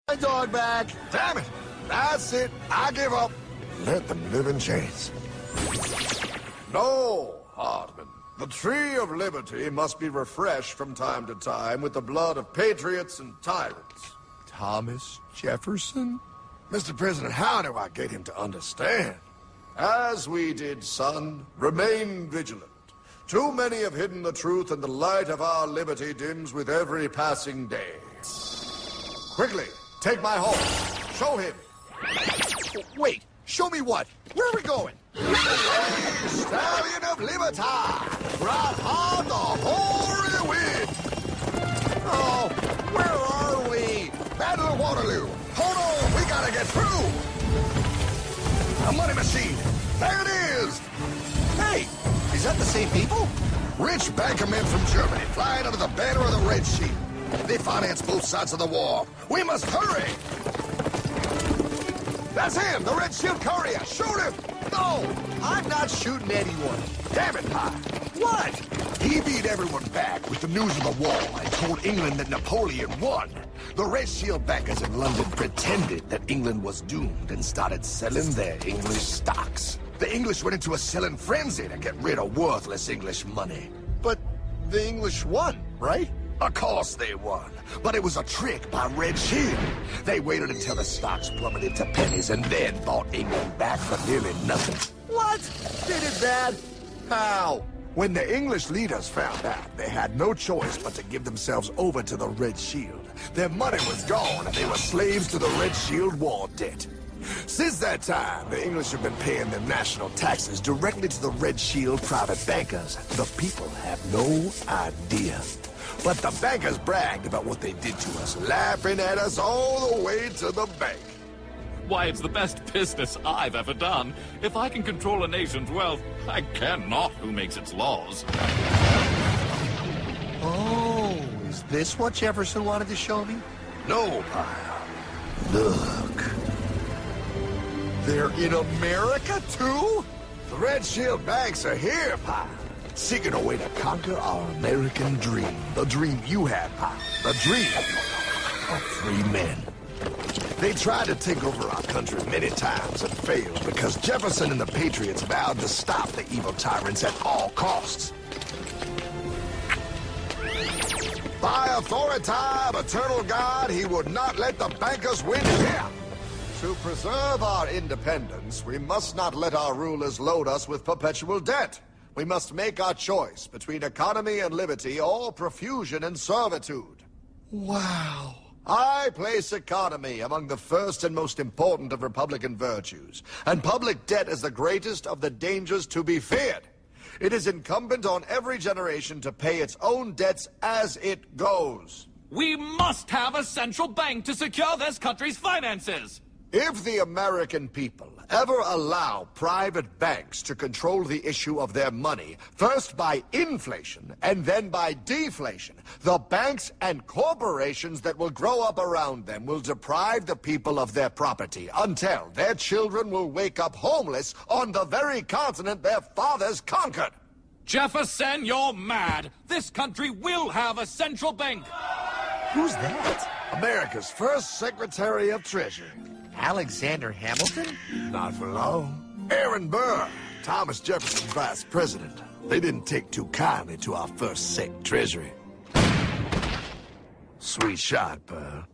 my dog back. Damn it! That's it. I give up. Let them live in chains. No, Hardman. The tree of liberty must be refreshed from time to time with the blood of patriots and tyrants. Thomas Jefferson? Mr. President, how do I get him to understand? As we did, son, remain vigilant. Too many have hidden the truth, and the light of our liberty dims with every passing day. Quickly, take my horse. Show him. Wait, show me what? Where are we going? Stallion of Liberty! Ride hard the hoary wind! Oh, where are we? Battle of Waterloo! Hold on, we gotta get through! A money machine! There it is! Hey, is that the same people? Rich banker men from Germany flying under the banner of the Red Shield. They finance both sides of the war. We must hurry! That's him, the Red Shield courier! Shoot him! No, I'm not shooting anyone. Damn it, Pie! What? He beat everyone back with the news of the war and told England that Napoleon won. The Red Shield bankers in London pretended that England was doomed and started selling their English stocks. The English went into a selling frenzy to get rid of worthless English money. But the English won, right? Of course they won, but it was a trick by Red Shield. They waited until the stocks plummeted to pennies and then bought England back for nearly nothing. What? They did that? How? When the English leaders found out, they had no choice but to give themselves over to the Red Shield. Their money was gone and they were slaves to the Red Shield war debt. Since that time, the English have been paying their national taxes directly to the Red Shield private bankers. The people have no idea. But the bankers bragged about what they did to us, laughing at us all the way to the bank. Why, it's the best business I've ever done. If I can control a nation's wealth, I care not who makes its laws. Oh, is this what Jefferson wanted to show me? No, Pyle. Look. They're in America, too? The Red Shield banks are here, Pyle. Seeking a way to conquer our American dream. The dream you had, Pyle. The dream of free men. They tried to take over our country many times and failed because Jefferson and the Patriots vowed to stop the evil tyrants at all costs. By authority of eternal God, he would not let the bankers win here. To preserve our independence, we must not let our rulers load us with perpetual debt. We must make our choice between economy and liberty or profusion and servitude. Wow. I place economy among the first and most important of Republican virtues, and public debt is the greatest of the dangers to be feared. It is incumbent on every generation to pay its own debts as it goes. We must have a central bank to secure this country's finances. If the American people ever allow private banks to control the issue of their money, first by inflation and then by deflation, the banks and corporations that will grow up around them will deprive the people of their property until their children will wake up homeless on the very continent their fathers conquered. Jefferson, you're mad. This country will have a central bank. Who's that? America's first Secretary of Treasury. Alexander Hamilton? Not for long. Aaron Burr, Thomas Jefferson's vice president. They didn't take too kindly to our first Sec Treasury. Sweet shot, Burr.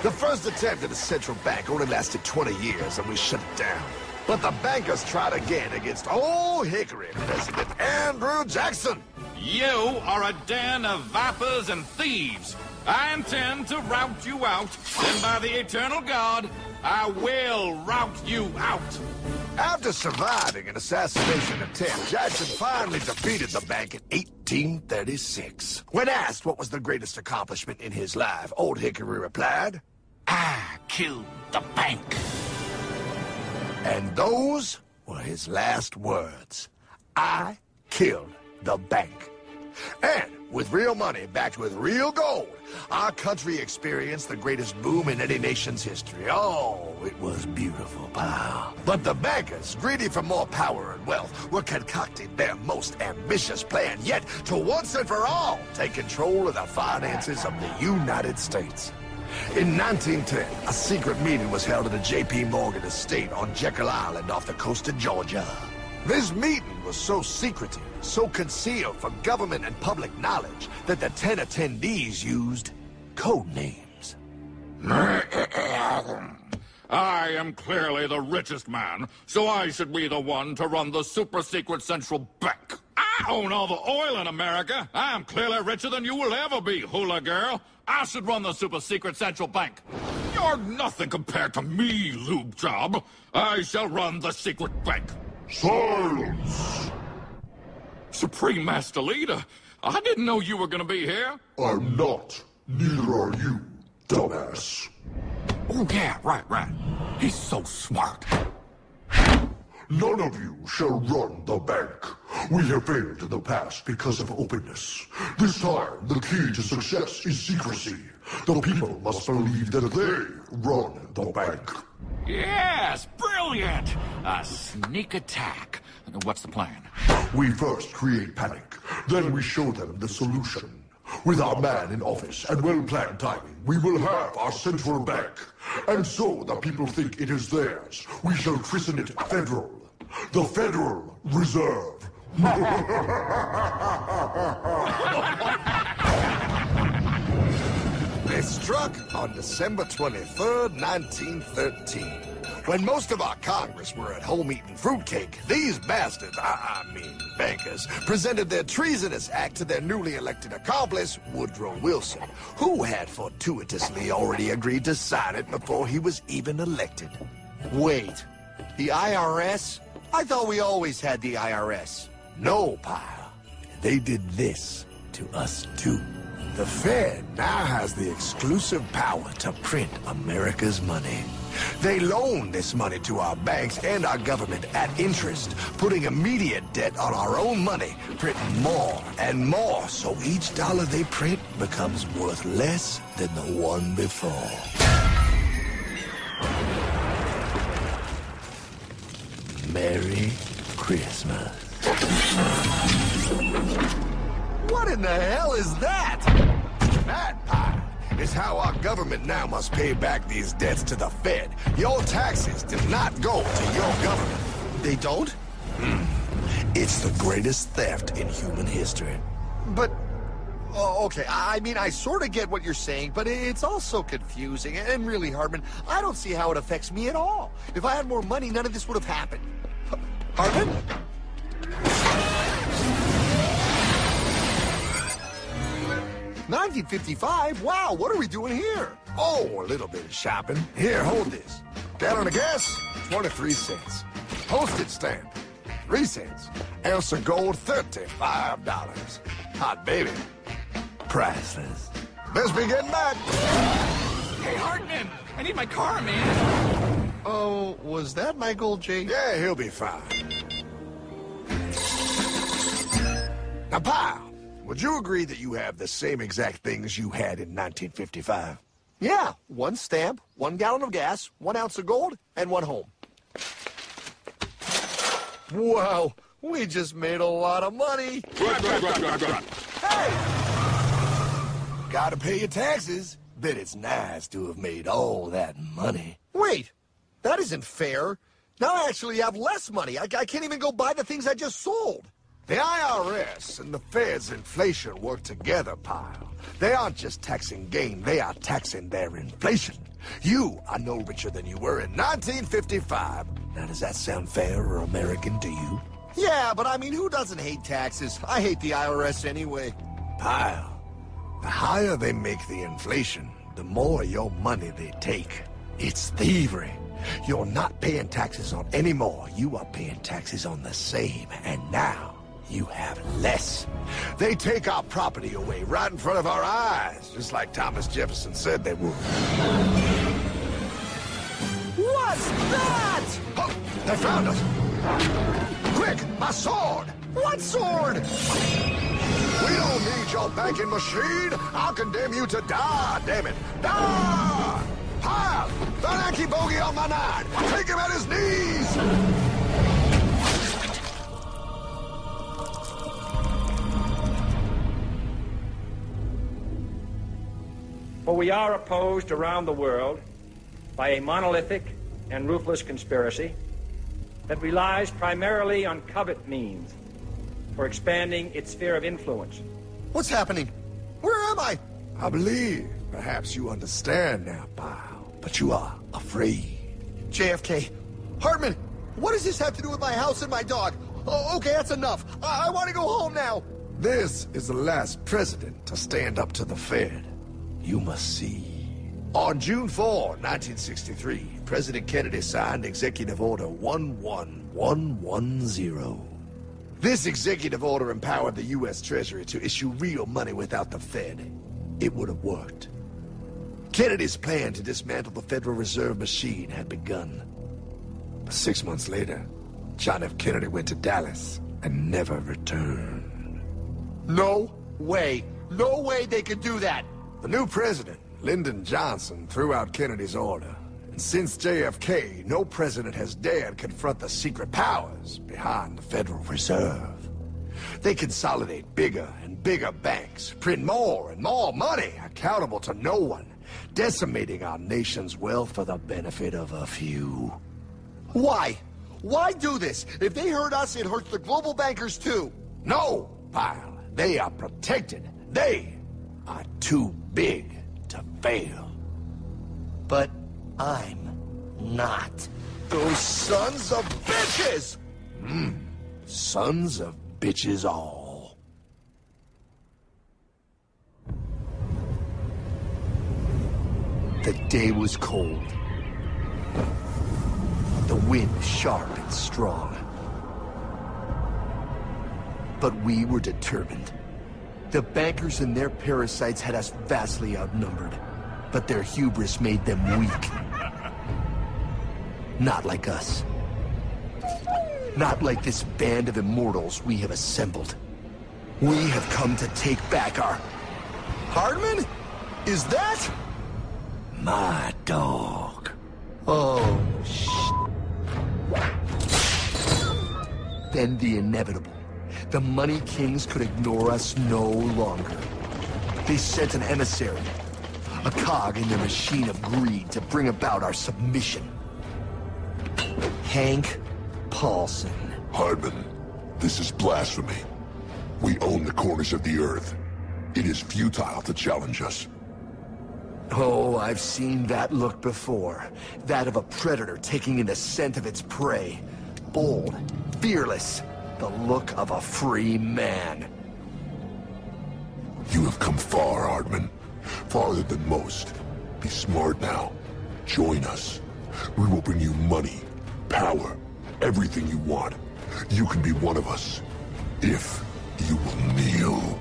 The first attempt at a central bank only lasted 20 years and we shut it down. But the bankers tried again against Old Hickory, President Andrew Jackson. You are a den of vipers and thieves. I intend to rout you out, and by the eternal God, I will rout you out. After surviving an assassination attempt, Jackson finally defeated the bank in 1836. When asked what was the greatest accomplishment in his life, Old Hickory replied, I killed the bank. And those were his last words. I killed the bank. And with real money backed with real gold, our country experienced the greatest boom in any nation's history. Oh, it was beautiful, pal. But the bankers, greedy for more power and wealth, were concocting their most ambitious plan yet to once and for all take control of the finances of the United States. In 1910, a secret meeting was held at the J.P. Morgan estate on Jekyll Island off the coast of Georgia. This meeting was so secretive, so concealed from government and public knowledge, that the 10 attendees used code names. I am clearly the richest man, so I should be the one to run the super-secret central bank. I own all the oil in America. I am clearly richer than you will ever be, hula girl. I should run the super-secret central bank. You're nothing compared to me, lube job. I shall run the secret bank. Silence! Supreme Master Leader, I didn't know you were gonna be here. I'm not. Neither are you, dumbass. Oh, yeah, right. He's so smart. None of you shall run the bank. We have failed in the past because of openness. This time, the key to success is secrecy. The people must believe that they run the bank. Yes, brilliant! A sneak attack. What's the plan? We first create panic, then we show them the solution. With our man in office and well-planned timing, we will have our central bank. And so the people think it is theirs. We shall christen it Federal. The Federal Reserve. They struck on December 23rd, 1913. When most of our Congress were at home eating fruitcake, these bastards, I mean bankers, presented their treasonous act to their newly elected accomplice, Woodrow Wilson, who had fortuitously already agreed to sign it before he was even elected. Wait, the IRS? I thought we always had the IRS. No, pal. They did this to us, too. The Fed now has the exclusive power to print America's money. They loan this money to our banks and our government at interest, putting immediate debt on our own money, printing more and more, so each dollar they print becomes worth less than the one before. Merry Christmas. What in the hell is that? That pie is how our government now must pay back these debts to the Fed. Your taxes do not go to your government. They don't? It's the greatest theft in human history. But, okay, I mean, I sort of get what you're saying, but it's all so confusing. And really, Hardman, I don't see how it affects me at all. If I had more money, none of this would have happened. Hardman? 1955? Wow, what are we doing here? Oh, a little bit of shopping. Here, hold this. Gallon of gas, 23 cents. Postage stamp, 3 cents. Ounce of gold, $35. Hot baby, priceless. Best be getting back. Hey, Hartman, I need my car, man. Oh, was that my gold, Jay? Yeah, he'll be fine. Now, pal, would you agree that you have the same exact things you had in 1955? Yeah, 1 stamp, 1 gallon of gas, 1 ounce of gold, and 1 home. Wow, we just made a lot of money. Hey! Gotta pay your taxes. Bet it's nice to have made all that money. Wait, that isn't fair. Now I actually have less money. I can't even go buy the things I just sold. The IRS and the Fed's inflation work together, pal. They aren't just taxing gain, they are taxing their inflation. You are no richer than you were in 1955. Now, does that sound fair or American to you? Yeah, but I mean, who doesn't hate taxes? I hate the IRS anyway. Pal, the higher they make the inflation, the more your money they take. It's thievery. You're not paying taxes on any more. You are paying taxes on the same. And now, you have less. They take our property away right in front of our eyes, just like Thomas Jefferson said they would. What's that? Oh, they found us. Quick, my sword. What sword? We don't need your banking machine. I'll condemn you to die, damn it. Die! Pile! The Yankee bogey on my 9. Take him at his knees. we are opposed around the world by a monolithic and ruthless conspiracy that relies primarily on covert means for expanding its sphere of influence. What's happening? Where am I? I believe perhaps you understand now, pal, but you are afraid. JFK. Hartman, what does this have to do with my house and my dog? Oh, okay, that's enough. I want to go home now. This is the last president to stand up to the Fed. You must see. On June 4, 1963, President Kennedy signed Executive Order 11110. This executive order empowered the U.S. Treasury to issue real money without the Fed. It would have worked. Kennedy's plan to dismantle the Federal Reserve machine had begun. But 6 months later, John F. Kennedy went to Dallas and never returned. No way. No way they could do that. The new president, Lyndon Johnson, threw out Kennedy's order. And since JFK, no president has dared confront the secret powers behind the Federal Reserve. They consolidate bigger and bigger banks, print more and more money, accountable to no one, decimating our nation's wealth for the benefit of a few. Why? Why do this? If they hurt us, it hurts the global bankers too. No, pal. They are protected. They are too big to fail. But I'm not. Those sons of bitches! Sons of bitches all. The day was cold. The wind sharp and strong. But we were determined. The bankers and their parasites had us vastly outnumbered, but their hubris made them weak. Not like us. Not like this band of immortals we have assembled. We have come to take back our... Hardman? Is that... My dog. Oh, Then the inevitable. The money kings could ignore us no longer. They sent an emissary, a cog in their machine of greed to bring about our submission. Hank Paulson. Hardman, this is blasphemy. We own the corners of the earth. It is futile to challenge us. Oh, I've seen that look before. That of a predator taking in the scent of its prey. Bold, fearless, the look of a free man. You have come far, Hardman. Farther than most. Be smart now. Join us. We will bring you money, power, everything you want. You can be one of us, if you will kneel.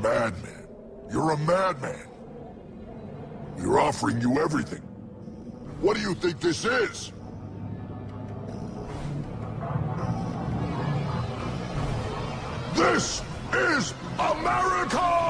Madman. You're a madman. We're offering you everything. What do you think this is? This is America!